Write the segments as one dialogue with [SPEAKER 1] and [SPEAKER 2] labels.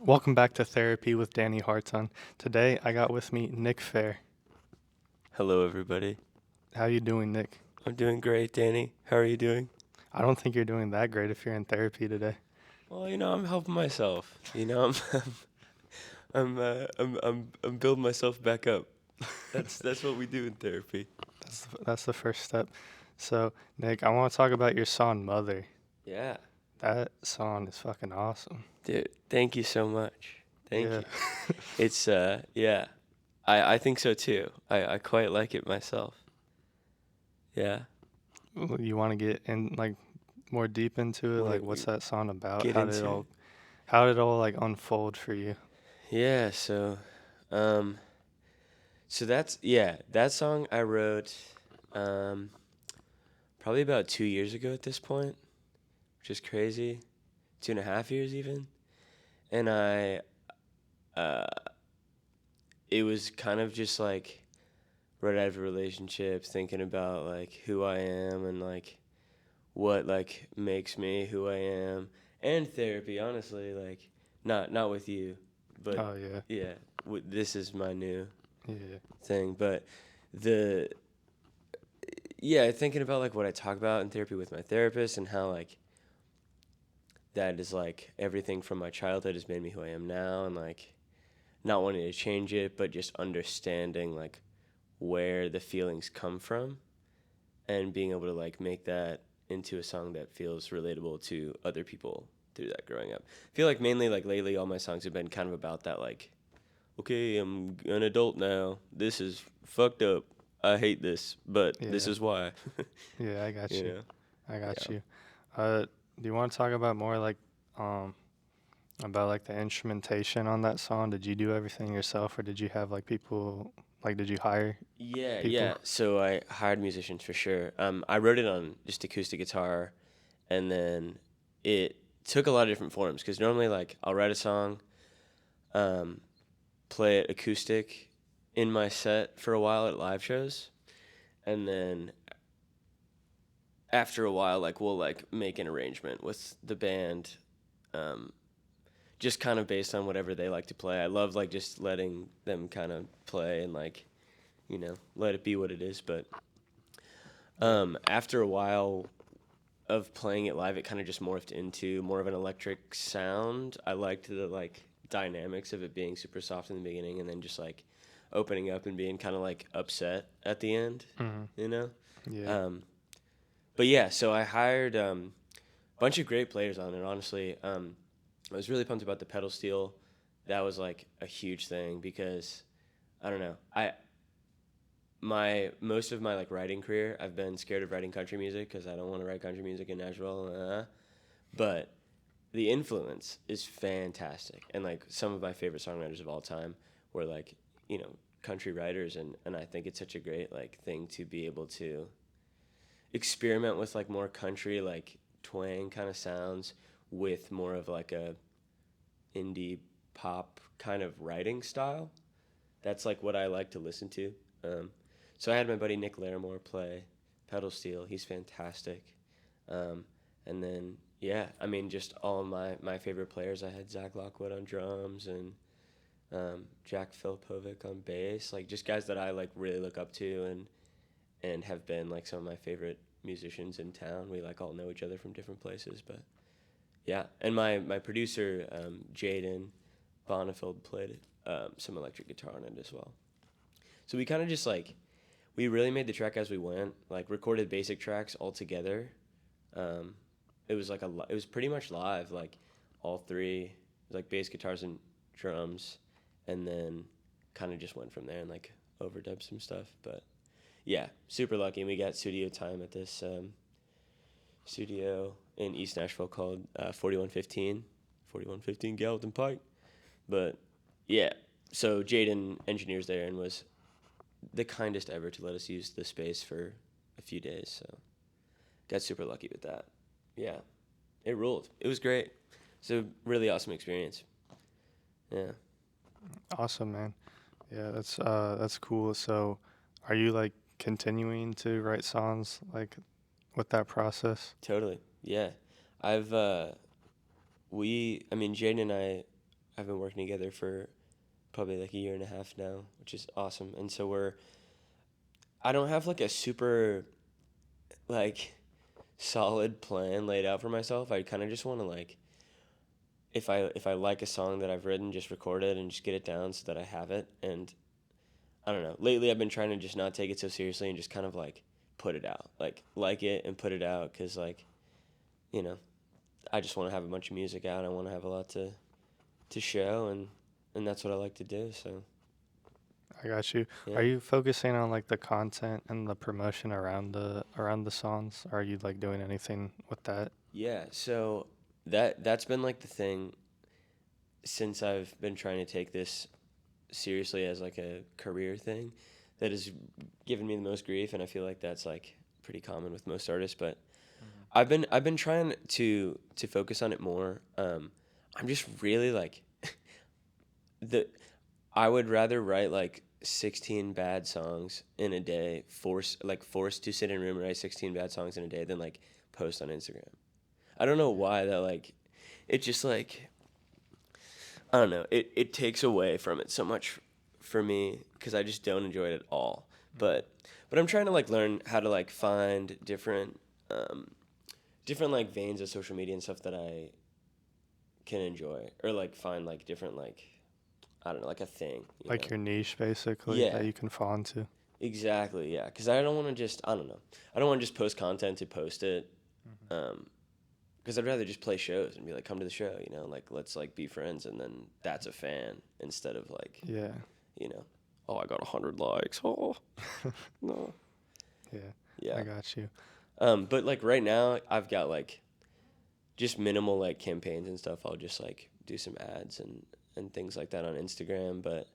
[SPEAKER 1] Welcome back to Therapy with Danny Harton. Today I got with me Nick Fair.
[SPEAKER 2] Hello, everybody.
[SPEAKER 1] How you doing, Nick?
[SPEAKER 2] I'm doing great, Danny. How are you doing?
[SPEAKER 1] I don't think you're doing that great if you're in therapy today.
[SPEAKER 2] Well, I'm helping myself. I'm building myself back up. That's what we do in therapy.
[SPEAKER 1] That's the first step. So, Nick, I want to talk about your song Mother.
[SPEAKER 2] Yeah,
[SPEAKER 1] That song is fucking awesome.
[SPEAKER 2] dude. Thank you so much. Thank
[SPEAKER 1] Yeah.
[SPEAKER 2] you. It's yeah. I think so too. I quite like it myself. Yeah.
[SPEAKER 1] You want to get in like more deep into it?
[SPEAKER 2] Want
[SPEAKER 1] Like what's
[SPEAKER 2] to
[SPEAKER 1] that song about?
[SPEAKER 2] get into it?
[SPEAKER 1] How did it all like unfold for you?
[SPEAKER 2] Yeah. Um, so that song I wrote, um, probably about 2 years ago at this point, which is crazy. 2.5 years even. And uh, it was kind of just like right out of a relationship, thinking about like who I am and like what like makes me who I am, and therapy. Honestly, like not with you, but
[SPEAKER 1] Oh yeah.
[SPEAKER 2] yeah, this is my new
[SPEAKER 1] Yeah.
[SPEAKER 2] thing. But the yeah, thinking about like what I talk about in therapy with my therapist and how like that is like everything from my childhood has made me who I am now, and like not wanting to change it, but just understanding like where the feelings come from and being able to like make that into a song that feels relatable to other people through that growing up. I feel like mainly like lately all my songs have been kind of about that like, okay, I'm an adult now. This is fucked up. I hate this, but this
[SPEAKER 1] Yeah.
[SPEAKER 2] is why.
[SPEAKER 1] Yeah, I got
[SPEAKER 2] you
[SPEAKER 1] you.
[SPEAKER 2] know?
[SPEAKER 1] I got
[SPEAKER 2] Yeah.
[SPEAKER 1] you. Do you want to talk about more like um about like the instrumentation on that song? Did you do everything yourself or did you have like people like did you hire
[SPEAKER 2] Yeah,
[SPEAKER 1] people?
[SPEAKER 2] yeah. So I hired musicians for sure. I wrote it on just acoustic guitar, and then it took a lot of different forms because normally like I'll write a song, um, play it acoustic in my set for a while at live shows, and then after a while like we'll like make an arrangement with the band, um, just kind of based on whatever they like to play. I love like just letting them kind of play and like let it be what it is, but
[SPEAKER 1] Yeah.
[SPEAKER 2] after a while of playing it live, it kind of just morphed into more of an electric sound. I liked the like dynamics of it being super soft in the beginning and then just like opening up and being kind of like upset at the end,
[SPEAKER 1] Mhm.
[SPEAKER 2] you know?
[SPEAKER 1] Yeah.
[SPEAKER 2] Um, but yeah, so I hired a bunch of great players on it, honestly. I was really pumped about the pedal steel. That was like a huge thing because I don't know. My most of my like writing career, I've been scared of writing country music because I don't want to write country music in Nashville. But the influence is fantastic, and like some of my favorite songwriters of all time were like country writers, and I think it's such a great like thing to be able to experiment with like more country like twang kind of sounds with more of like a indie pop kind of writing style. That's like what I like to listen to. Um, so I had my buddy Nick Larimore play pedal steel. He's fantastic. Um, and then yeah, I mean just all of my favorite players. I had Zach Lockwood on drums and Jack Filipovic on bass. Like just guys that I like really look up to and have been like some of my favorite musicians in town. We like all know each other from different places, but yeah. And my producer Jaden Bonnefeld played some electric guitar on it as well. So we kind of just like we really made the track as we went. Like recorded basic tracks all together. Um, it was like it was pretty much live. Like all three, like bass, guitars, and drums, and then kind of just went from there and like overdubbed some stuff. But yeah, super lucky. And we got studio time at this studio in East Nashville called 4115 Gallatin Pike. But yeah, so Jaden engineers there and was the kindest ever to let us use the space for a few days. So got super lucky with that. Yeah, it ruled. It was great. It's a really awesome experience. Yeah.
[SPEAKER 1] Awesome, man. Yeah, that's cool. So, are you like continuing to write songs like with that process?
[SPEAKER 2] Totally. Yeah. I've I mean Jaden and I have been working together for probably like a year and a half now, which is awesome. And so I don't have like a super like solid plan laid out for myself. I kind of just want to like if I like a song that I've written, just record it and just get it down so that I have it. And I don't know. Lately, I've been trying to just not take it so seriously and just kind of like put it out, like it and put it out, because like you know I just want to have a bunch of music out. I want to have a lot to show, and that's what I like to do. So
[SPEAKER 1] I got you.
[SPEAKER 2] yeah,
[SPEAKER 1] Are you focusing on like the content and the promotion around the songs? Are you like doing anything with that?
[SPEAKER 2] yeah. So that's been like the thing since I've been trying to take this seriously as like a career thing that has given me the most grief, and I feel like that's like pretty common with most artists. But I've been trying to focus on it more. I'm just really like the I would rather write like 16 bad songs in a day, forced to sit in a room and write 16 bad songs in a day than like post on Instagram. I don't know why that like it just like I don't know. It takes away from it so much for me because I just don't enjoy it at all. But I'm trying to like learn how to like find different like veins of social media and stuff that I can enjoy, or like find like different like I don't know, like a thing.
[SPEAKER 1] Like your niche, basically,
[SPEAKER 2] Yeah,
[SPEAKER 1] that you can fall into.
[SPEAKER 2] exactly. Yeah, because I don't want to just I don't know. I don't want to just post content to post it. Um, because I'd rather just play shows and be like, come to the show, like let's like be friends, and then that's a fan instead of like,
[SPEAKER 1] Yeah.
[SPEAKER 2] Oh, I got 100 likes. Oh, no.
[SPEAKER 1] Yeah.
[SPEAKER 2] Yeah.
[SPEAKER 1] I got you.
[SPEAKER 2] But like right now, I've got like just minimal like campaigns and stuff. I'll just like do some ads and things like that on Instagram. But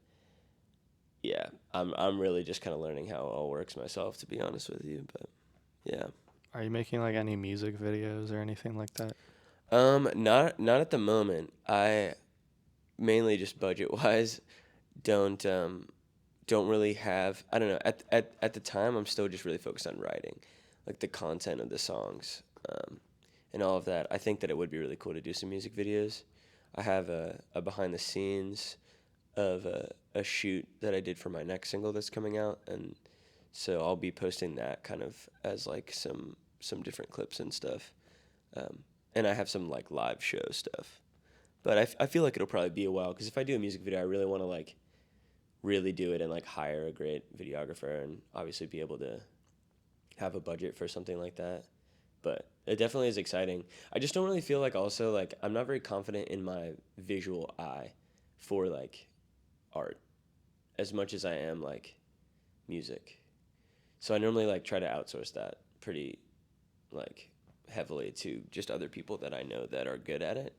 [SPEAKER 2] yeah, I'm really just kind of learning how it all works myself, to be honest with you. But yeah.
[SPEAKER 1] Are you making like any music videos or anything like that?
[SPEAKER 2] Not at the moment. I mainly just budget wise don't don't really have. I don't know. At the time, I'm still just really focused on writing, like the content of the songs, and all of that. I think that it would be really cool to do some music videos. I have a behind the scenes of a shoot that I did for my next single that's coming out, and so I'll be posting that kind of as like some different clips and stuff. And I have some like live show stuff. But I feel like it'll probably be a while, because if I do a music video, I really want to like really do it and like hire a great videographer and obviously be able to have a budget for something like that. But it definitely is exciting. I just don't really feel like also like I'm not very confident in my visual eye for like art as much as I am like music. So I normally like try to outsource that pretty like heavily to just other people that I know that are good at it.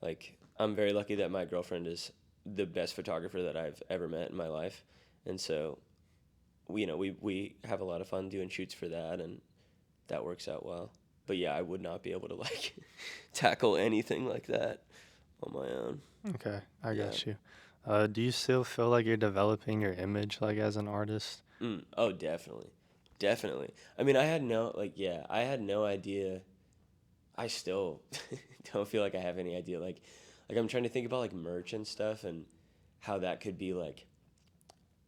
[SPEAKER 2] Like I'm very lucky that my girlfriend is the best photographer that I've ever met in my life, and so we have a lot of fun doing shoots for that, and that works out well. But yeah, I would not be able to like tackle anything like that on my own.
[SPEAKER 1] Okay, I
[SPEAKER 2] Yeah.
[SPEAKER 1] got you. Do you still feel like you're developing your image like as an artist?
[SPEAKER 2] Oh, definitely, definitely. I mean, I had no idea. I still don't feel like I have any idea. Like I'm trying to think about like merch and stuff and how that could be like,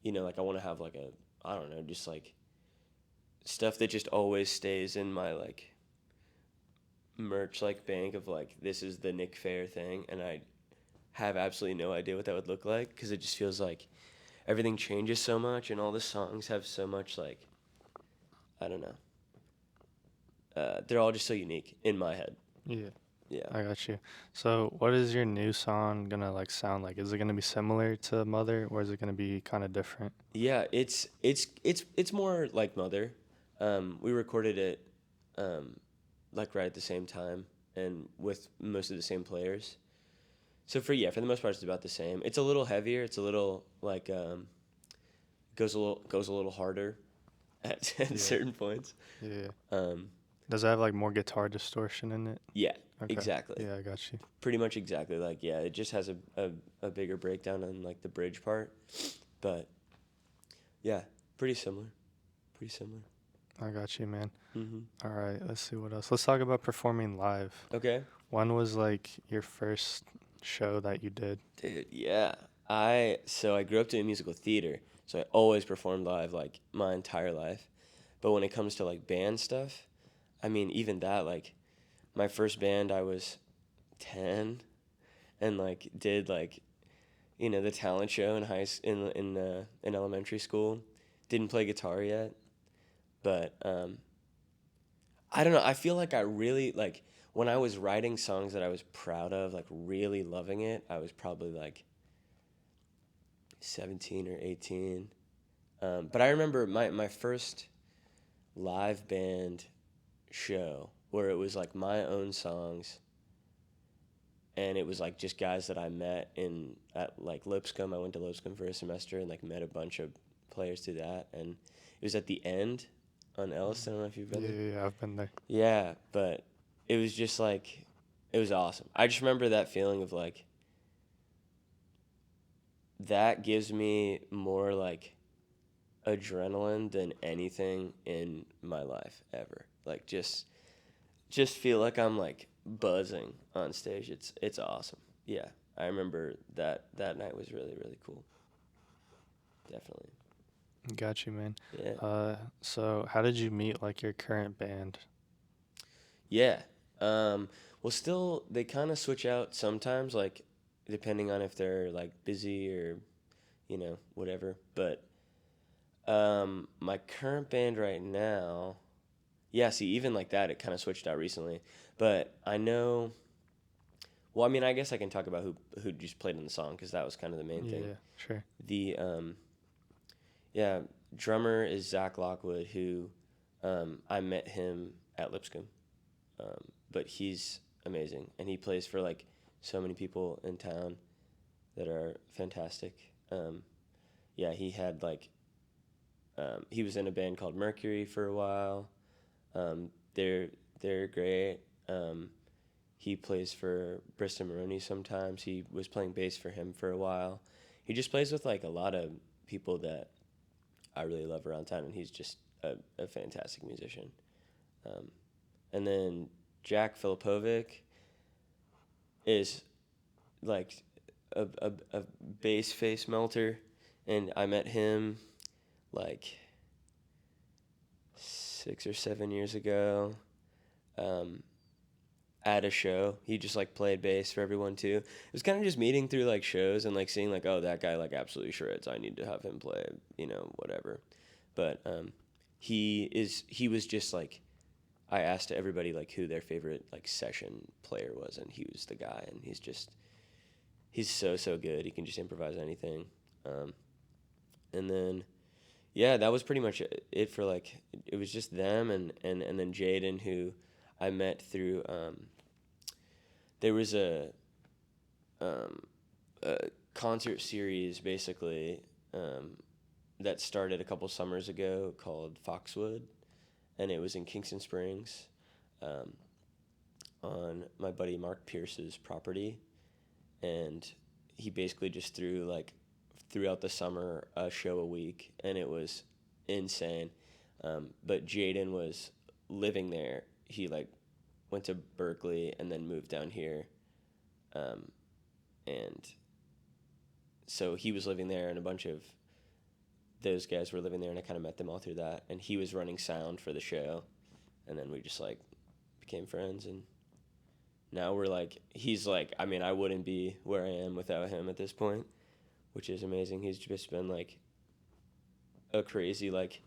[SPEAKER 2] like I want to have like I don't know, just like stuff that just always stays in my like merch like bank of like this is the Nick Fair thing, and I have absolutely no idea what that would look like, because it just feels like everything changes so much and all the songs have so much like I don't know. They're all just so unique in my head.
[SPEAKER 1] Yeah,
[SPEAKER 2] Yeah.
[SPEAKER 1] I got you. So, what is your new song gonna like sound like? Is it gonna be similar to Mother, or is it gonna be kind of different?
[SPEAKER 2] Yeah, it's more like Mother. We recorded it like right at the same time and with most of the same players. So for the most part it's about the same. It's a little heavier. It's a little like goes a little harder at
[SPEAKER 1] Yeah,
[SPEAKER 2] certain points.
[SPEAKER 1] yeah.
[SPEAKER 2] Um,
[SPEAKER 1] Does it have like more guitar distortion in it?
[SPEAKER 2] yeah,
[SPEAKER 1] Okay.
[SPEAKER 2] exactly.
[SPEAKER 1] Yeah, I got you.
[SPEAKER 2] Pretty much exactly. Like yeah, it just has a bigger breakdown on like the bridge part, but yeah, pretty similar. Pretty similar.
[SPEAKER 1] I got you, man.
[SPEAKER 2] Mhm.
[SPEAKER 1] All right, let's see what else. Let's talk about performing live.
[SPEAKER 2] Okay.
[SPEAKER 1] When was like your first show that you did?
[SPEAKER 2] Dude, yeah. I grew up doing musical theater, so I always performed live like my entire life. But when it comes to like band stuff, I mean, even that, like my first band, I was 10 and like did like, the talent show in in elementary school. Didn't play guitar yet, but I don't know. I feel like I really like when I was writing songs that I was proud of, like really loving it. I was probably like 17 or 18. But I remember my first live band show where it was like my own songs, and it was like just guys that I met in at like Lipscomb. I went to Lipscomb for a semester and like met a bunch of players through that, and it was at the end on Ellis. I don't know if you've been
[SPEAKER 1] Yeah,
[SPEAKER 2] there.
[SPEAKER 1] yeah, I've been there.
[SPEAKER 2] Yeah, but it was just like it was awesome. I just remember that feeling of like that gives me more like adrenaline than anything in my life ever. Like just feel like I'm like buzzing on stage. It's awesome. Yeah. I remember that night was really, really cool. Definitely.
[SPEAKER 1] Got you, man.
[SPEAKER 2] Yeah.
[SPEAKER 1] So how did you meet like your current band?
[SPEAKER 2] Yeah. Well, still, they kind of switch out sometimes, like depending on if they're like busy or whatever. But my current band right now, yeah. See, even like that, it kind of switched out recently. But I know. Well, I mean, I guess I can talk about who just played in the song because that was kind of the main thing.
[SPEAKER 1] Yeah, sure.
[SPEAKER 2] The yeah, drummer is Zach Lockwood, who I met him at Lipscomb. But he's amazing, and he plays for like so many people in town that are fantastic. Yeah, he had like he was in a band called Mercury for a while. They're great. He plays for Bristol Maroney sometimes. He was playing bass for him for a while. He just plays with like a lot of people that I really love around town, and he's just a fantastic musician. And then Jack Filipovic is like a bass face melter, and I met him like 6 or 7 years ago at a show. He just like played bass for everyone too. It was kind of just meeting through like shows and like seeing like, oh, that guy like absolutely shreds. I need to have him play, whatever. But he was just like, I asked everybody like who their favorite like session player was, and he was the guy, and he's so good. He can just improvise anything. And then yeah, that was pretty much it for like it was just them and then Jaden, who I met through there was a concert series basically that started a couple summers ago called Foxwood, and it was in Kingston Springs on my buddy Mark Pierce's property, and he basically just threw like throughout the summer a show a week, and it was insane. But Jaden was living there. He like went to Berkeley and then moved down here, and so he was living there, and a bunch of those guys were living there, and I kind of met them all through that. And he was running sound for the show, and then we just like became friends, and now we're like, he's like, I mean, I wouldn't be where I am without him at this point, which is amazing. He's just been like a crazy like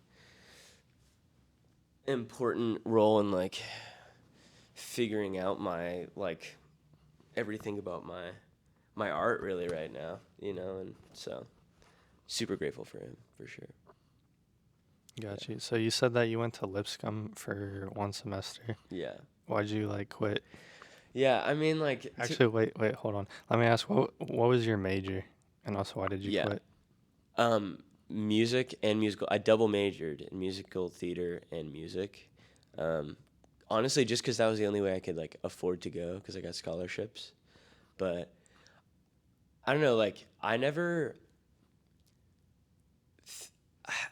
[SPEAKER 2] important role in like figuring out my like everything about my art really right now, and so super grateful for him for sure.
[SPEAKER 1] Got you. So you said that you went to Lipscomb for one semester.
[SPEAKER 2] Yeah.
[SPEAKER 1] Why'd you like quit?
[SPEAKER 2] Yeah, I mean like
[SPEAKER 1] Actually, wait, hold on. Let me ask, what was your major, and also why did you quit?
[SPEAKER 2] Music and musical. I double majored in musical theater and music. Honestly, just because that was the only way I could like afford to go because I got scholarships. But I don't know, like I never,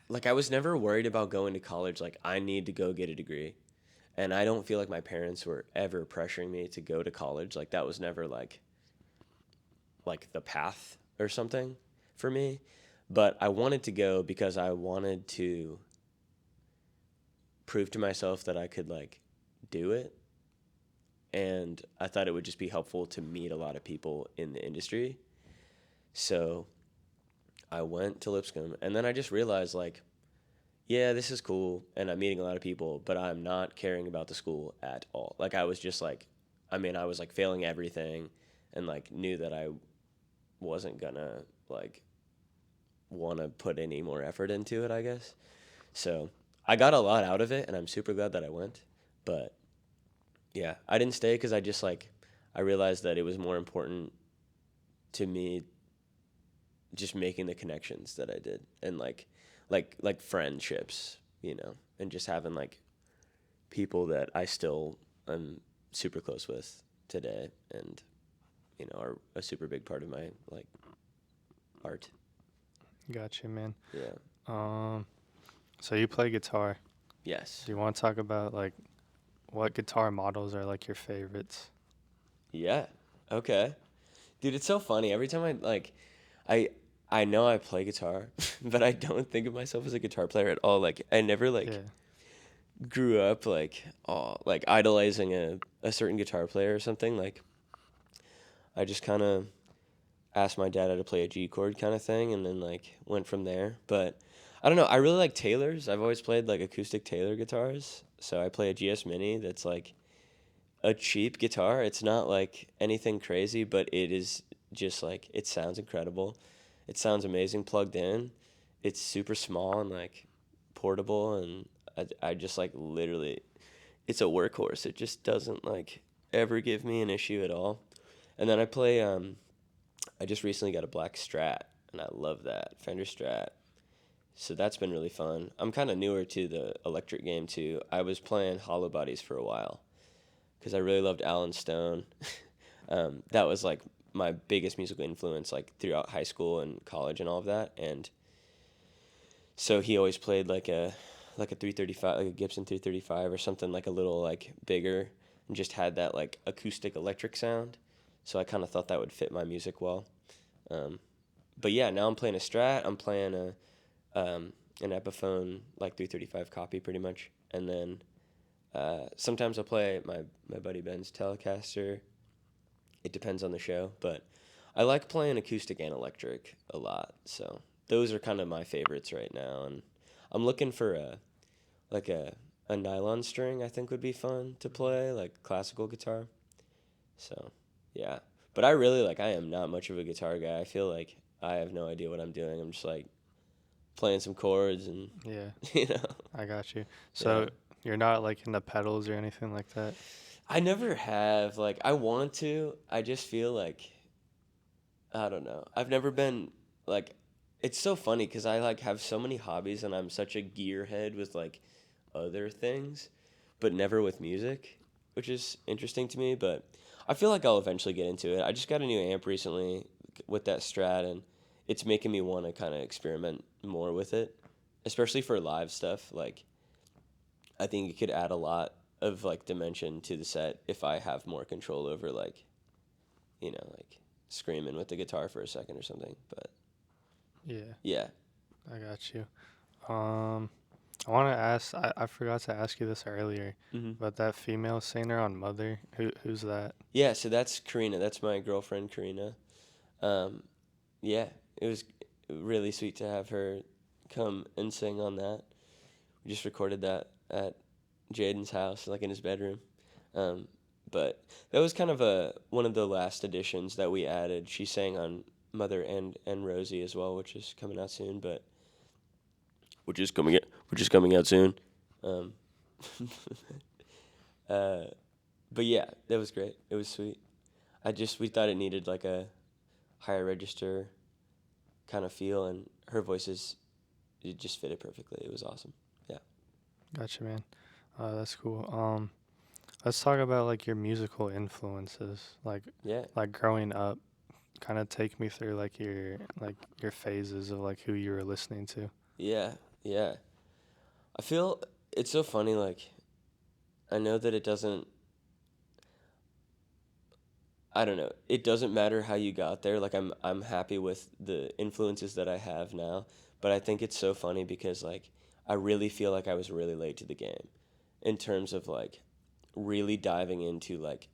[SPEAKER 2] like I was never worried about going to college. Like I need to go get a degree, and I don't feel like my parents were ever pressuring me to go to college. Like that was never like like the path or something for me, but I wanted to go because I wanted to prove to myself that I could like do it, and I thought it would just be helpful to meet a lot of people in the industry. So I went to Lipscomb, and then I just realized like, yeah, this is cool, and I'm meeting a lot of people, but I'm not caring about the school at all. Like I was just like, I mean, I was like failing everything, and like knew that I wasn't gonna like want to put any more effort into it, I guess. So I got a lot out of it, and I'm super glad that I went. But yeah, I didn't stay because I just like, I realized that it was more important to me just making the connections that I did, and like friendships, you know, and just having like people that I still am super close with today, and you know, are a super big part of my like art.
[SPEAKER 1] Gotcha, man.
[SPEAKER 2] Yeah.
[SPEAKER 1] So you play guitar.
[SPEAKER 2] Yes.
[SPEAKER 1] Do you want to talk about like what guitar models are like your favorites?
[SPEAKER 2] Yeah. Okay. Dude, it's so funny. Every time I I know I play guitar, but I don't think of myself as a guitar player at all. Like I never like
[SPEAKER 1] Yeah.
[SPEAKER 2] grew up like idolizing a certain guitar player or something. Like I just kind of asked my dad how to play a G chord kind of thing, and then like went from there. But I don't know. I really like Taylors. I've always played like acoustic Taylor guitars. So I play a GS Mini that's like a cheap guitar. It's not like anything crazy, but it is just like, it sounds incredible. It sounds amazing plugged in. It's super small and like portable, and I just like literally, it's a workhorse. It just doesn't like ever give me an issue at all. And then I play I just recently got a black Strat, and I love that Fender Strat. So that's been really fun. I'm kind of newer to the electric game too. I was playing hollow bodies for a while because I really loved Alan Stone. That was like my biggest musical influence like throughout high school and college and all of that. And so he always played like a 335, like a Gibson 335 or something like a little like bigger, and just had that like acoustic electric sound. So I kind of thought that would fit my music well. Um, but yeah, now I'm playing a Strat. I'm playing an Epiphone like 335 copy pretty much, and then sometimes I'll play my buddy Ben's Telecaster. It depends on the show, but I like playing acoustic and electric a lot. So those are kind of my favorites right now, and I'm looking for like a nylon string. I think would be fun to play, like classical guitar. So yeah, but I really like. I am not much of a guitar guy. I feel like I have no idea what I'm doing. I'm just like playing some chords and
[SPEAKER 1] Yeah,
[SPEAKER 2] you know.
[SPEAKER 1] I got you.
[SPEAKER 2] Yeah.
[SPEAKER 1] So you're not like into pedals or anything like that?
[SPEAKER 2] I never have. Like, I want to. I just feel like, I don't know. I've never been, like, it's so funny because I, like, have so many hobbies, and I'm such a gearhead with, like, other things, but never with music, which is interesting to me. But I feel like I'll eventually get into it. I just got a new amp recently with that Strat, and it's making me want to kind of experiment more with it, especially for live stuff. Like, I think it could add a lot of like dimension to the set if I have more control over like, you know, like screaming with the guitar for a second or something. But
[SPEAKER 1] Yeah,
[SPEAKER 2] yeah.
[SPEAKER 1] I got you. I want to ask. I forgot to ask you this earlier,
[SPEAKER 2] Hmm.
[SPEAKER 1] but that female singer on Mother, who's that?
[SPEAKER 2] Yeah, so that's Karina. That's my girlfriend Karina. Um, yeah, it was really sweet to have her come and sing on that. We just recorded that at Jaden's house, like in his bedroom. Um, but that was kind of one of the last additions that we added. She sang on Mother and Rosie as well, which is coming out soon. But which is coming out soon. Um, uh, but yeah, that was great. It was sweet. We thought it needed like a higher register kind of feel, and her voice it just fitted perfectly. It was awesome. Yeah.
[SPEAKER 1] Gotcha, man. That's cool. Let's talk about like your musical influences,
[SPEAKER 2] Yeah.
[SPEAKER 1] like growing up. Kind of take me through like your phases of like who you were listening to.
[SPEAKER 2] Yeah. Yeah. I feel it's so funny. Like, I know that it doesn't. I don't know. It doesn't matter how you got there. Like I'm happy with the influences that I have now, but I think it's so funny because like I really feel like I was really late to the game in terms of like really diving into like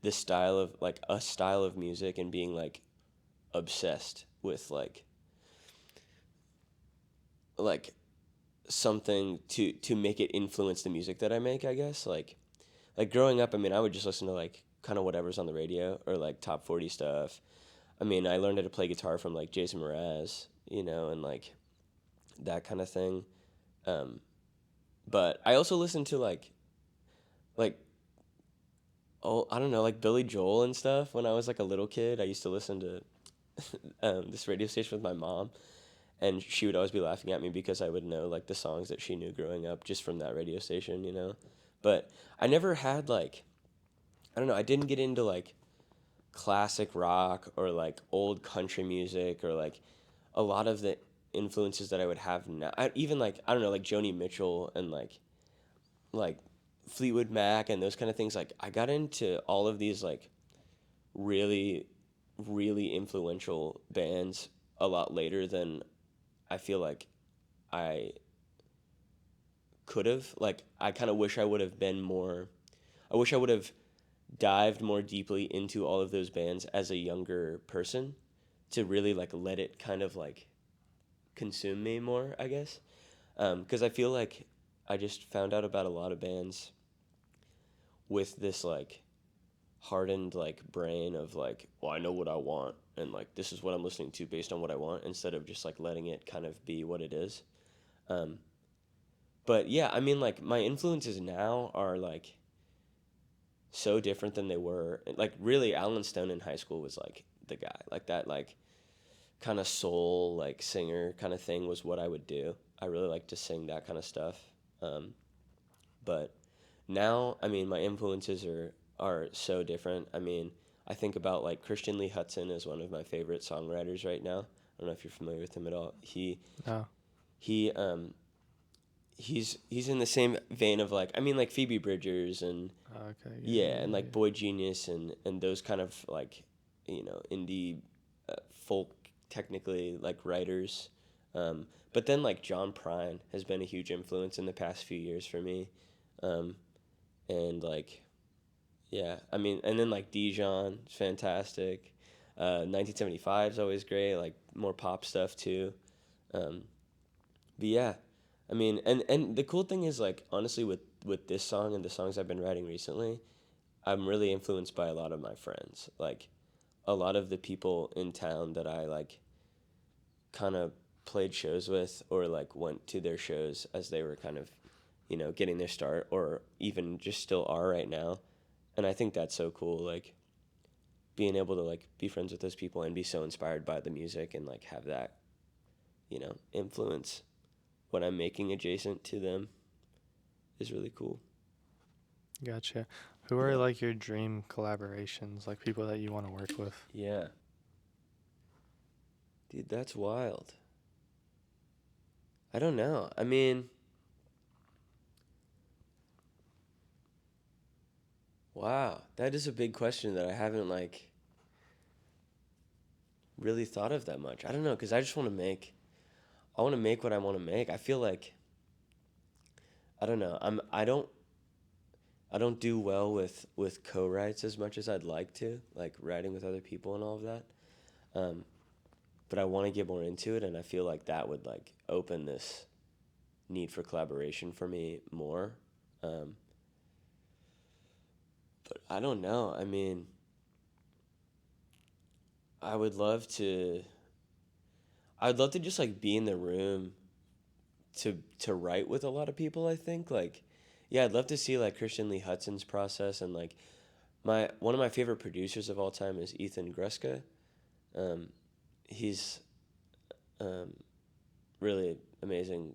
[SPEAKER 2] this style of like a style of music and being like obsessed with like something to make it influence the music that I make, I guess. Like growing up, I mean, I would just listen to like kind of whatever's on the radio or like top 40 stuff. I mean, I learned how to play guitar from like Jason Mraz, and like that kind of thing. Um, but I also listened to like oh, I don't know, like Billy Joel and stuff when I was like a little kid. I used to listen to this radio station with my mom, and she would always be laughing at me because I would know like the songs that she knew growing up just from that radio station. But I never had like, I don't know, I didn't get into like classic rock or like old country music or like a lot of the influences that I would have now. Even like, I don't know, like Joni Mitchell and like Fleetwood Mac and those kind of things. Like I got into all of these like really really influential bands a lot later than I feel like I could have. Like I kind of wish I would have been more. I wish I would have dived more deeply into all of those bands as a younger person to really like let it kind of like consume me more, I guess. Because I feel like I just found out about a lot of bands with this like hardened like brain of like, well, I know what I want and like this is what I'm listening to based on what I want instead of just like letting it kind of be what it is. Um, but yeah, I mean like my influences now are like so different than they were. Like really, Alan Stone in high school was like the guy, like that like kind of soul like singer kind of thing was what I would do. I really like to sing that kind of stuff. Um, but now, I mean, my influences are so different. I mean, I think about like Christian Lee Hudson is one of my favorite songwriters right now. I don't know if you're familiar with him at all.
[SPEAKER 1] No.
[SPEAKER 2] He he's in the same vein of like, I mean, like Phoebe Bridgers and
[SPEAKER 1] Okay. Yeah.
[SPEAKER 2] yeah,
[SPEAKER 1] Yeah.
[SPEAKER 2] and
[SPEAKER 1] Yeah.
[SPEAKER 2] like Boy Genius and those kind of like indie folk technically like writers. But then like John Prine has been a huge influence in the past few years for me. Um, and like yeah, I mean, and then like Dijon is fantastic. 1975 is always great, like more pop stuff too. Um, but yeah, I mean, and the cool thing is like honestly with this song and the songs I've been writing recently, I'm really influenced by a lot of my friends. Like a lot of the people in town that I like kind of played shows with or like went to their shows as they were kind of, getting their start or even just still are right now. And I think that's so cool, like being able to like be friends with those people and be so inspired by the music and like have that, influence when I'm making adjacent to them is really cool.
[SPEAKER 1] Gotcha. Who are
[SPEAKER 2] Yeah.
[SPEAKER 1] like your dream collaborations, like people that you want to work with?
[SPEAKER 2] Yeah. Dude, that's wild. I don't know. I mean, wow. That is a big question that I haven't like really thought of that much. I don't know, cuz I want to make what I want to make. I feel like I don't know. I don't do well with co-writes as much as I'd like to, like writing with other people and all of that. Um, but I want to get more into it, and I feel like that would like open this need for collaboration for me more. Um, but I don't know. I mean, I would love to. I'd love to just like be in the room to write with a lot of people. I think like, yeah, I'd love to see like Christian Lee Hudson's process and like my one of my favorite producers of all time is Ethan Gruska. Um, he's um, really amazing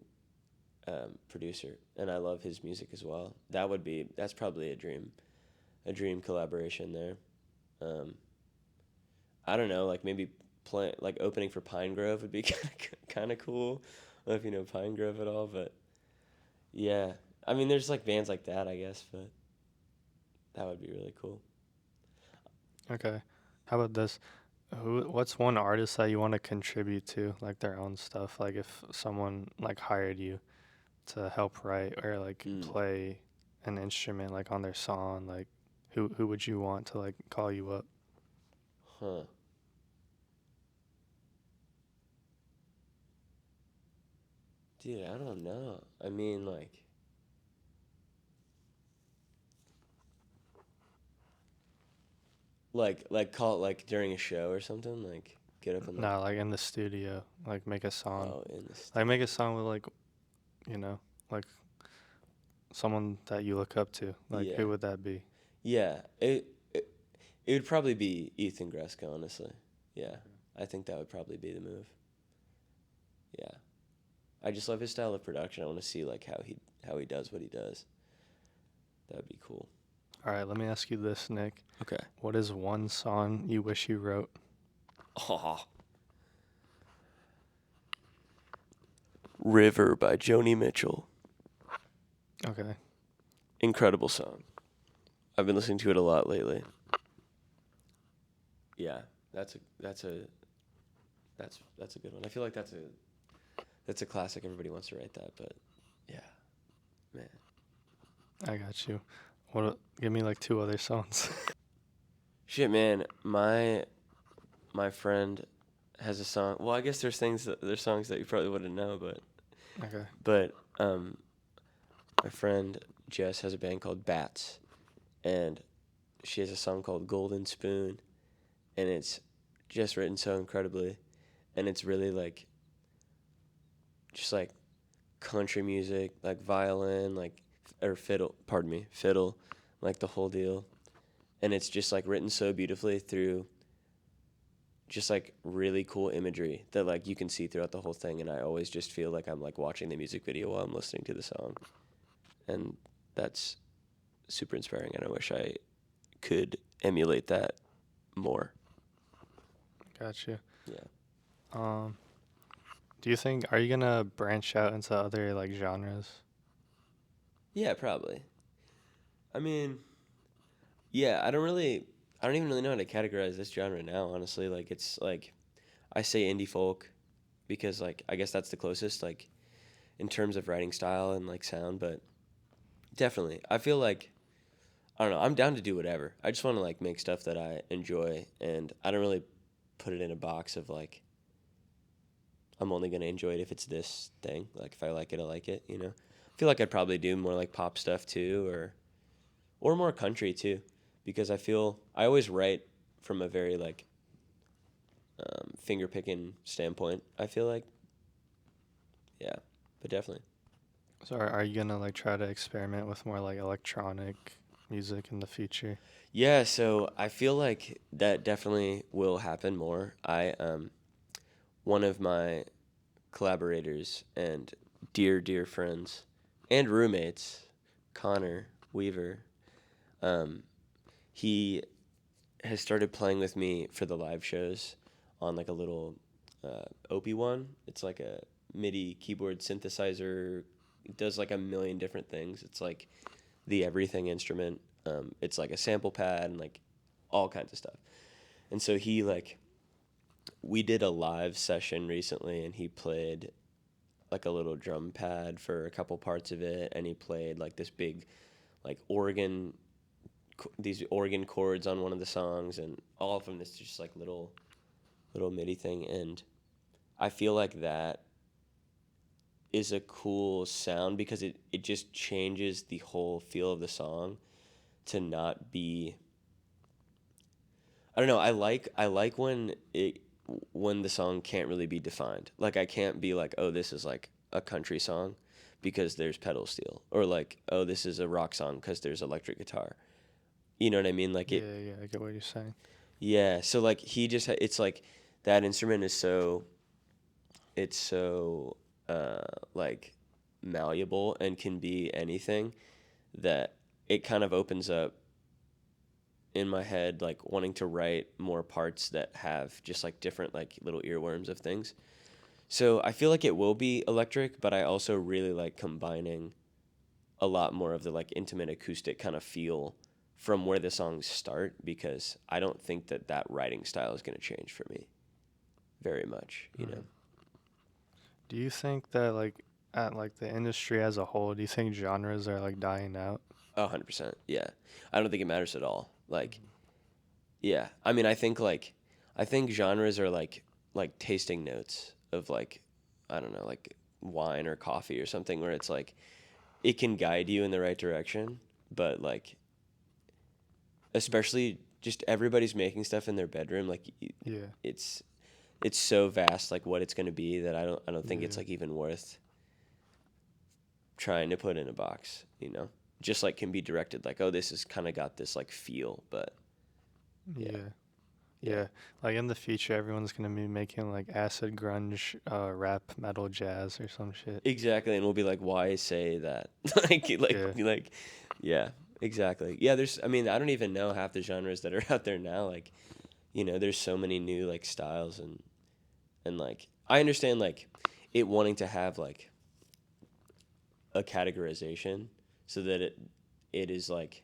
[SPEAKER 2] producer, and I love his music as well. That's probably a dream collaboration there. Um, I don't know, like maybe like opening for Pine Grove would be kind of cool. I don't know if you know Pine Grove at all, but yeah, I mean, there's like bands like that, I guess, but that would be really cool.
[SPEAKER 1] Okay. How about this? What's one artist that you want to contribute to, like their own stuff? Like if someone like hired you to help write or like
[SPEAKER 2] Mm,
[SPEAKER 1] play an instrument like on their song, like who would you want to like call you up?
[SPEAKER 2] huh. Dude, I don't know. I mean, like call it like during a show or something. Like get up and like,
[SPEAKER 1] Nah, like in the studio, like make a song.
[SPEAKER 2] oh, in the
[SPEAKER 1] Like make a
[SPEAKER 2] studio.
[SPEAKER 1] song with like, you know, like someone that you look up to. Like
[SPEAKER 2] Yeah,
[SPEAKER 1] who would that be?
[SPEAKER 2] yeah. It would probably be Ethan Greska, honestly. Yeah, I think that would probably be the move. Yeah, I just love his style of production. I want to see like how he does what he does. That would be cool.
[SPEAKER 1] All right, let me ask you this, Nick.
[SPEAKER 2] Okay.
[SPEAKER 1] What is one song you wish you wrote?
[SPEAKER 2] Oh, River by Joni Mitchell.
[SPEAKER 1] Okay.
[SPEAKER 2] Incredible song. I've been listening to it a lot lately. Yeah, that's a good one. I feel like that's a classic. Everybody wants to write that, but yeah, man.
[SPEAKER 1] I got you. Give me like two other songs.
[SPEAKER 2] Shit, man. My friend has a song. Well, I guess there's songs that you probably wouldn't know,
[SPEAKER 1] Okay.
[SPEAKER 2] but my friend Jess has a band called Bats, and she has a song called Golden Spoon, and it's just written so incredibly, and it's really like just like country music, like violin, like or fiddle. Pardon me, fiddle, like the whole deal, and it's just like written so beautifully through just like really cool imagery that like you can see throughout the whole thing, and I always just feel like I'm like watching the music video while I'm listening to the song, and that's super inspiring, and I wish I could emulate that more.
[SPEAKER 1] Got you.
[SPEAKER 2] Yeah.
[SPEAKER 1] Um, do you think are you gonna branch out into other like genres?
[SPEAKER 2] Yeah, probably. I mean, yeah, I don't even really know how to categorize this genre now, honestly. Like it's like I say indie folk because like I guess that's the closest like in terms of writing style and like sound, but definitely. I feel like I don't know, I'm down to do whatever. I just want to like make stuff that I enjoy, and I don't really put it in a box of like I'm only going to enjoy it if it's this thing. Like if I like it, I like it, you know. I feel like I'd probably do more like pop stuff too, or more country too, because I feel I always write from a very like finger picking standpoint. I feel like, yeah, but definitely.
[SPEAKER 1] So are you gonna like try to experiment with more like electronic music in the future?
[SPEAKER 2] Yeah, so I feel like that definitely will happen more. I one of my collaborators and dear friends and roommates, Connor Weaver, um, he has started playing with me for the live shows on like a little Opie one. It's like a MIDI keyboard synthesizer. It does like a million different things. It's like the everything instrument. It's like a sample pad and like all kinds of stuff. And so he like we did a live session recently, and he played like a little drum pad for a couple parts of it, and he played like this big like organ these organ chords on one of the songs, and all of them is just like little MIDI thing, and I feel like that is a cool sound because it just changes the whole feel of the song to not be I don't know, I like when the song can't really be defined. Like I can't be like, "Oh, this is like a country song because there's pedal steel," or like, "Oh, this is a rock song because there's electric guitar." You know what I mean? Like it
[SPEAKER 1] Yeah, yeah, I get what you're saying.
[SPEAKER 2] Yeah, so like he just it's like that instrument is so like malleable and can be anything that it kind of opens up in my head like wanting to write more parts that have just like different like little earworms of things. So I feel like it will be electric, but I also really like combining a lot more of the like intimate acoustic kind of feel from where the songs start, because I don't think that writing style is going to change for me very much, you know.
[SPEAKER 1] Do you think that like at like the industry as a whole, do you think genres are like dying out?
[SPEAKER 2] 100%. Yeah. I don't think it matters at all. Like, yeah. I mean, I think genres are like tasting notes of like, I don't know, like wine or coffee or something, where it's like it can guide you in the right direction, but like especially just everybody's making stuff in their bedroom, like
[SPEAKER 1] Yeah.
[SPEAKER 2] it's so vast, like what it's going to be, that I don't think it's
[SPEAKER 1] Yeah.
[SPEAKER 2] like even worth trying to put in a box, you know. Just like can be directed like, oh, this has kind of got this like feel, but yeah.
[SPEAKER 1] Yeah.
[SPEAKER 2] Yeah.
[SPEAKER 1] Yeah. Like in the future, everyone's gonna be making like acid grunge, rap, metal, jazz, or some shit.
[SPEAKER 2] Exactly, and we'll be like, why say that?
[SPEAKER 1] Yeah.
[SPEAKER 2] Yeah, exactly. Yeah, there's, I mean, I don't even know half the genres that are out there now. Like, you know, there's so many new like styles, and like I understand like it wanting to have like a categorization so that it is like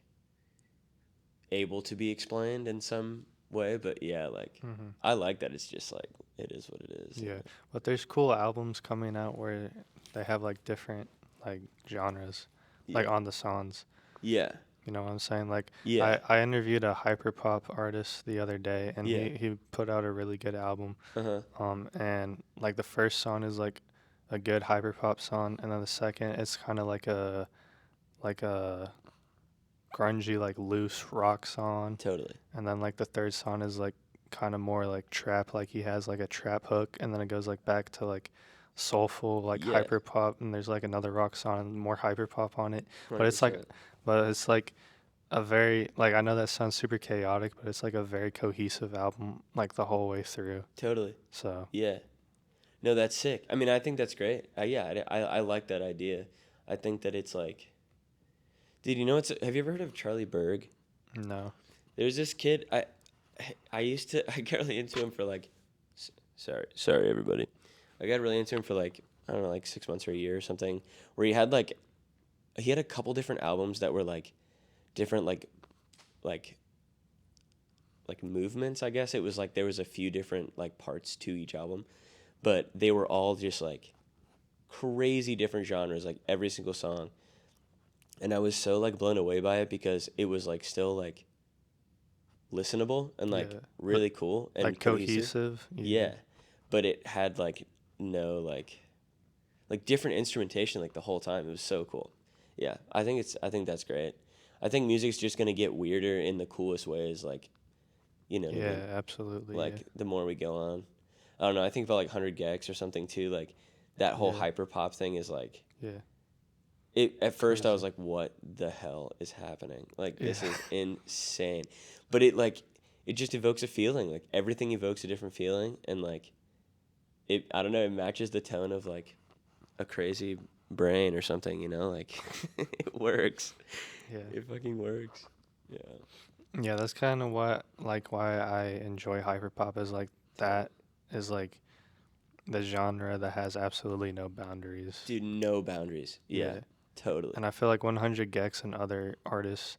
[SPEAKER 2] able to be explained in some way, but yeah, like
[SPEAKER 1] hmm
[SPEAKER 2] I like that it's just like it is what it is. You
[SPEAKER 1] Yeah.
[SPEAKER 2] know?
[SPEAKER 1] But there's cool albums coming out where they have like different like genres, like
[SPEAKER 2] Yeah.
[SPEAKER 1] on the songs.
[SPEAKER 2] Yeah.
[SPEAKER 1] You know what I'm saying? Like
[SPEAKER 2] Yeah.
[SPEAKER 1] I interviewed a hyperpop artist the other day, and
[SPEAKER 2] Yeah.
[SPEAKER 1] he put out a really good album.
[SPEAKER 2] Uh-huh.
[SPEAKER 1] And like the first song is like a good hyperpop song, and then the second it's kind of like a grungy like loose rock song,
[SPEAKER 2] Totally.
[SPEAKER 1] and then like the third song is like kind of more like trap, like he has like a trap hook, and then it goes like back to like soulful like
[SPEAKER 2] Yeah.
[SPEAKER 1] hyper pop, and there's like another rock song and more hyper pop on it. But it's like
[SPEAKER 2] 100%.
[SPEAKER 1] but it's like a very like I know that sounds super chaotic, but it's like a very cohesive album like the whole way through.
[SPEAKER 2] Totally.
[SPEAKER 1] So
[SPEAKER 2] Yeah. No, that's sick. I mean, I think that's great. Yeah, I like that idea. I think that it's like, dude, you know what's, have you ever heard of Charlie Berg?
[SPEAKER 1] no.
[SPEAKER 2] There's this kid, I used to, I got really into him for like, sorry everybody. I got really into him for like, I don't know, like 6 months or a year or something, where he had a couple different albums that were like different, like, like movements, I guess. It was like there was a few different like parts to each album, but they were all just like crazy different genres, like every single song. And I was so like blown away by it because it was like still like listenable and like
[SPEAKER 1] Yeah.
[SPEAKER 2] really cool and
[SPEAKER 1] Like cohesive.
[SPEAKER 2] Yeah. But it had like no like different instrumentation like the whole time. It was so cool. Yeah, I think that's great. I think music's just gonna get weirder in the coolest ways, like, you know what I
[SPEAKER 1] Yeah,
[SPEAKER 2] mean?
[SPEAKER 1] absolutely.
[SPEAKER 2] Like the more we go on. I don't know, I think about like 100 gex or something too, like that
[SPEAKER 1] Yeah.
[SPEAKER 2] whole
[SPEAKER 1] Yeah.
[SPEAKER 2] hyper pop thing is like,
[SPEAKER 1] Yeah.
[SPEAKER 2] it at first I was
[SPEAKER 1] Crazy.
[SPEAKER 2] like, what the hell is happening? Like this
[SPEAKER 1] Yeah.
[SPEAKER 2] is insane. But it just evokes a feeling. Like everything evokes a different feeling, and like it, I don't know, it matches the tone of like a crazy brain or something, you know? Like it works.
[SPEAKER 1] Yeah.
[SPEAKER 2] It fucking works. Yeah.
[SPEAKER 1] Yeah, that's kind of why I enjoy hyperpop is like that is like the genre that has absolutely no boundaries.
[SPEAKER 2] Dude, no boundaries. Yeah.
[SPEAKER 1] Yeah.
[SPEAKER 2] Totally.
[SPEAKER 1] And I feel like 100 gex and other artists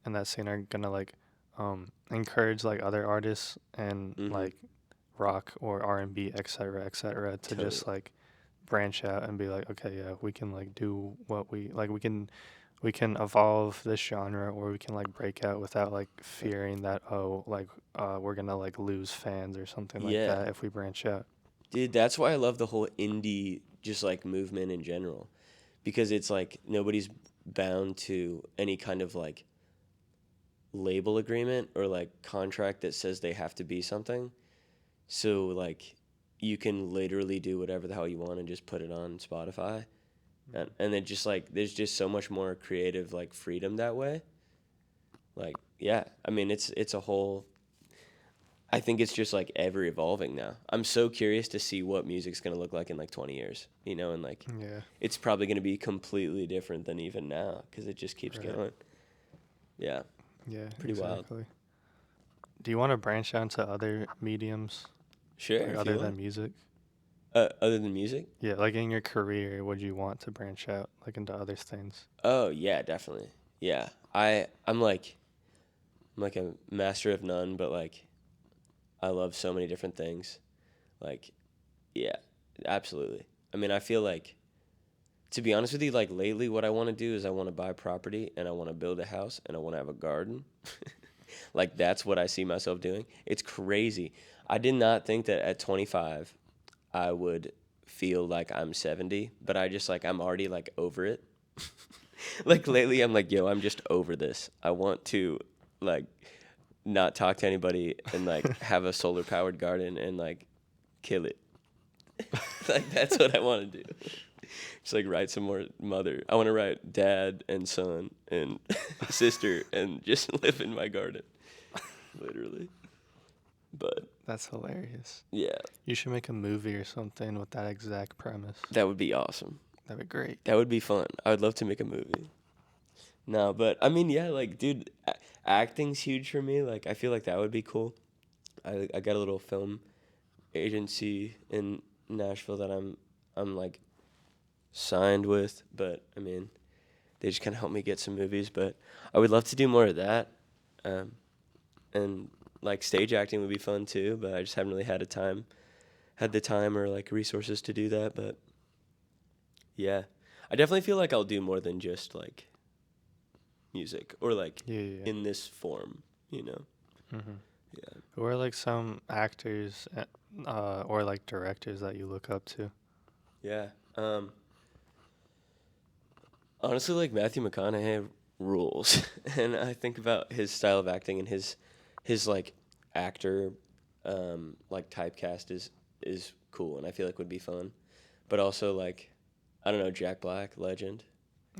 [SPEAKER 1] in that scene are gonna like encourage like other artists and
[SPEAKER 2] Mhm.
[SPEAKER 1] like rock or R&B, etc., to
[SPEAKER 2] Totally.
[SPEAKER 1] just like branch out and be like, okay, yeah, we can like do what we like. We can evolve this genre, or we can like break out without like fearing that we're gonna like lose fans or something like
[SPEAKER 2] Yeah.
[SPEAKER 1] that if we branch out.
[SPEAKER 2] Dude, that's why I love the whole indie just like movement in general, because it's like nobody's bound to any kind of like label agreement or like contract that says they have to be something. So like you can literally do whatever the hell you want and just put it on Spotify. And then just like there's just so much more creative like freedom that way. Like, yeah, I mean it's a whole, I think it's just like ever evolving now. I'm so curious to see what music's going to look like in like 20 years, you know, and like
[SPEAKER 1] Yeah,
[SPEAKER 2] it's probably going to be completely different than even now cuz it just keeps
[SPEAKER 1] right.
[SPEAKER 2] going. Yeah,
[SPEAKER 1] Yeah,
[SPEAKER 2] pretty wild.
[SPEAKER 1] exactly. Do you want to branch out into other mediums,
[SPEAKER 2] Sure,
[SPEAKER 1] like
[SPEAKER 2] if you
[SPEAKER 1] other than
[SPEAKER 2] want.
[SPEAKER 1] music?
[SPEAKER 2] Other than music?
[SPEAKER 1] Yeah, like in your career, would you want to branch out like into other things?
[SPEAKER 2] Oh, yeah, definitely. Yeah. I'm like I'm like a master of none, but like I love so many different things. Like, yeah, absolutely. I mean, I feel like, to be honest with you, like lately, what I want to do is I want to buy property and I want to build a house and I want to have a garden. Like, that's what I see myself doing. It's crazy. I did not think that at 25 I would feel like I'm 70, but I just like, I'm already like over it. Like, lately, I'm like, yo, I'm just over this. I want to, like, not talk to anybody and like have a solar powered garden and like kill it. Like, that's what I want to do. Just like write some more mother. I want to write dad and son and sister and just live in my garden, literally. But
[SPEAKER 1] That's hilarious.
[SPEAKER 2] yeah,
[SPEAKER 1] You should make a movie or something with that exact premise.
[SPEAKER 2] that would be awesome.
[SPEAKER 1] That'd be great.
[SPEAKER 2] That would be fun. I would love to make a movie. No, but I mean, yeah, like, dude, acting's huge for me. Like, I feel like that would be cool. I got a little film agency in Nashville that I'm like signed with, but I mean, they just kind of help me get some movies. But I would love to do more of that, and like stage acting would be fun too. But I just haven't really had the time or like resources to do that. But yeah, I definitely feel like I'll do more than just like music or like
[SPEAKER 1] Yeah, yeah.
[SPEAKER 2] in this form, you know.
[SPEAKER 1] Mm-hmm.
[SPEAKER 2] Yeah.
[SPEAKER 1] Who are like some actors or like directors that you look up to?
[SPEAKER 2] Yeah. Honestly, like Matthew McConaughey rules, and I think about his style of acting and his like actor, like typecast is cool, and I feel like would be fun. But also like, I don't know, Jack Black, legend.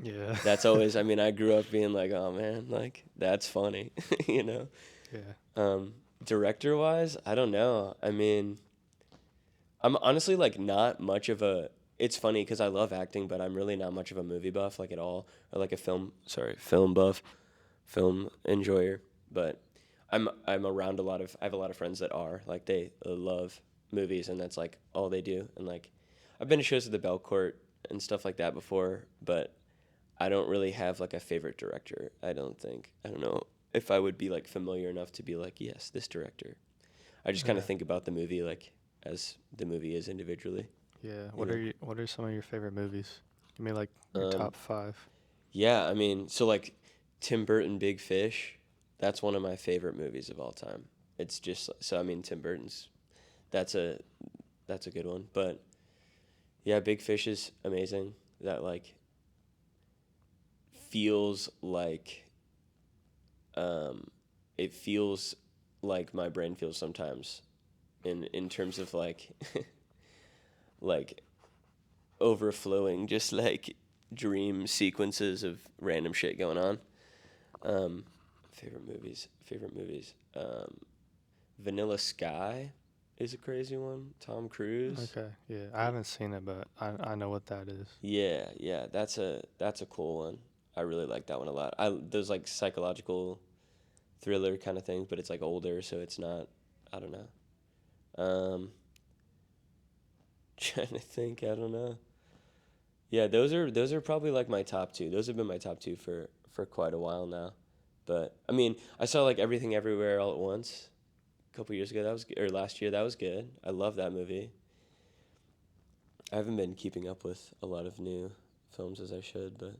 [SPEAKER 1] Yeah.
[SPEAKER 2] That's always. I mean, I grew up being like, oh man, like that's funny, you know.
[SPEAKER 1] Yeah.
[SPEAKER 2] Director wise, I don't know. I mean, I'm honestly like not much of a. It's funny because I love acting, but I'm really not much of a movie buff, like at all, or like a film buff, film enjoyer. But I'm around a lot of. I have a lot of friends that are like they love movies, and that's like all they do. And like, I've been to shows at the Belcourt and stuff like that before, but I don't really have like a favorite director. I don't think. I don't know if I would be like familiar enough to be like, yes, this director. I just kind of
[SPEAKER 1] Yeah.
[SPEAKER 2] think about the movie like as the movie is individually.
[SPEAKER 1] Yeah.
[SPEAKER 2] You know?
[SPEAKER 1] What are some of your favorite movies? Give me like your
[SPEAKER 2] Um,
[SPEAKER 1] top 5.
[SPEAKER 2] yeah, I mean, so like Tim Burton Big Fish, that's one of my favorite movies of all time. It's just so I mean Tim Burton's that's a that's a good one. But yeah, Big Fish is amazing. That like feels like um it feels like my brain feels sometimes in terms of like like overflowing just like dream sequences of random shit going on. Um, favorite movies. Vanilla Sky is a crazy one. Tom Cruise.
[SPEAKER 1] Okay. Yeah. I haven't seen it, but I know what that is.
[SPEAKER 2] Yeah, that's a cool one. I really like that one a lot. Those like psychological thriller kind of things, but it's like older, so it's not. I don't know. Trying to think. I don't know. Yeah, those are probably like my top two. Those have been my top two for quite a while now. But I mean, I saw like Everything Everywhere All at Once a couple years ago. That was or last year. That was good. I love that movie. I haven't been keeping up with a lot of new films as I should, but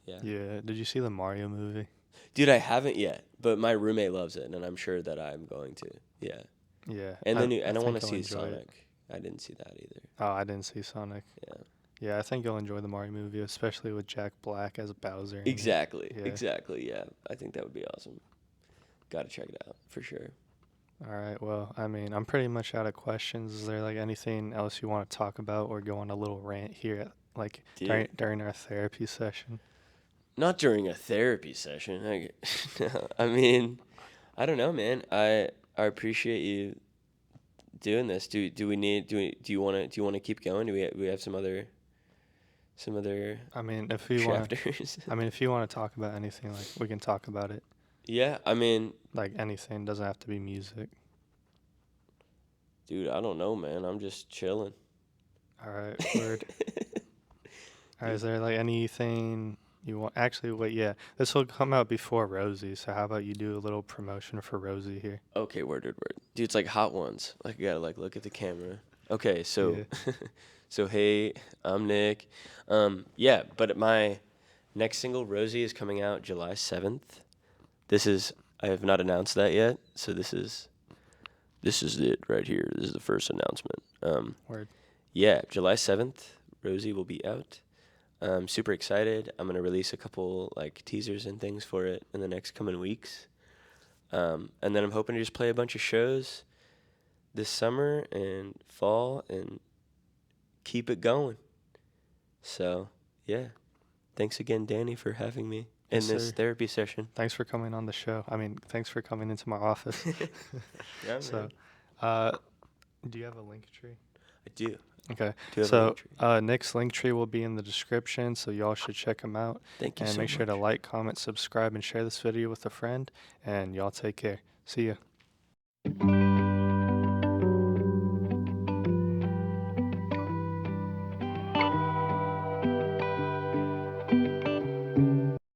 [SPEAKER 2] yeah.
[SPEAKER 1] Yeah. Did you see the Mario movie?
[SPEAKER 2] Dude, I haven't yet, but my roommate loves it, and I'm sure that I'm going to. Yeah.
[SPEAKER 1] Yeah.
[SPEAKER 2] And the new,
[SPEAKER 1] I
[SPEAKER 2] and I want
[SPEAKER 1] think
[SPEAKER 2] to
[SPEAKER 1] you'll
[SPEAKER 2] see
[SPEAKER 1] enjoy it.
[SPEAKER 2] Sonic. I didn't see that either.
[SPEAKER 1] Oh, I didn't see Sonic.
[SPEAKER 2] Yeah.
[SPEAKER 1] Yeah, I think you'll enjoy the Mario movie, especially with Jack Black as Bowser in it.
[SPEAKER 2] Exactly.
[SPEAKER 1] Yeah.
[SPEAKER 2] Exactly. Yeah. I think that would be awesome. Got to check it out for sure.
[SPEAKER 1] All right. Well, I mean, I'm pretty much out of questions. Is there like anything else you want to talk about or go on a little rant here at, like
[SPEAKER 2] Dude.
[SPEAKER 1] during our therapy session?
[SPEAKER 2] Not during a therapy session. I mean, I don't know, man. I appreciate you doing this. Do you want to keep going? Do we have some other
[SPEAKER 1] I mean, if you want to,
[SPEAKER 2] chapters?
[SPEAKER 1] I mean, if you want to talk about anything, like we can talk about it.
[SPEAKER 2] Yeah, I mean,
[SPEAKER 1] Like anything doesn't have to be music.
[SPEAKER 2] dude, I don't know, man. I'm just chilling.
[SPEAKER 1] All right. Word. All right. Is there like anything You want actually wait, yeah. This will come out before Rosie, so how about you do a little promotion for Rosie here?
[SPEAKER 2] Okay, word. Dude, it's like Hot Ones. Like, you gotta, like, look at the camera. Okay, so,
[SPEAKER 1] Yeah.
[SPEAKER 2] so hey, I'm Nick. Yeah, but my next single, Rosie, is coming out July 7th. I have not announced that yet, so this is it right here. This is the first announcement.
[SPEAKER 1] Word.
[SPEAKER 2] Yeah, July 7th, Rosie will be out. I'm super excited. I'm gonna release a couple like teasers and things for it in the next coming weeks. And then I'm hoping to just play a bunch of shows this summer and fall and keep it going. So, yeah. Thanks again, Danny, for having me
[SPEAKER 1] Yes,
[SPEAKER 2] in this
[SPEAKER 1] sir.
[SPEAKER 2] therapy session.
[SPEAKER 1] Thanks for coming on the show. I mean, thanks for coming into my office.
[SPEAKER 2] Yeah,
[SPEAKER 1] So,
[SPEAKER 2] man.
[SPEAKER 1] uh, do you have a link tree?
[SPEAKER 2] I do.
[SPEAKER 1] Okay.
[SPEAKER 2] Do have a
[SPEAKER 1] So,
[SPEAKER 2] link tree.
[SPEAKER 1] Nick's link tree will be in the description, so y'all should check him out.
[SPEAKER 2] Thank you
[SPEAKER 1] And
[SPEAKER 2] so
[SPEAKER 1] make sure to
[SPEAKER 2] much.
[SPEAKER 1] like, comment, subscribe, and share this video with a friend. And y'all take care. See ya.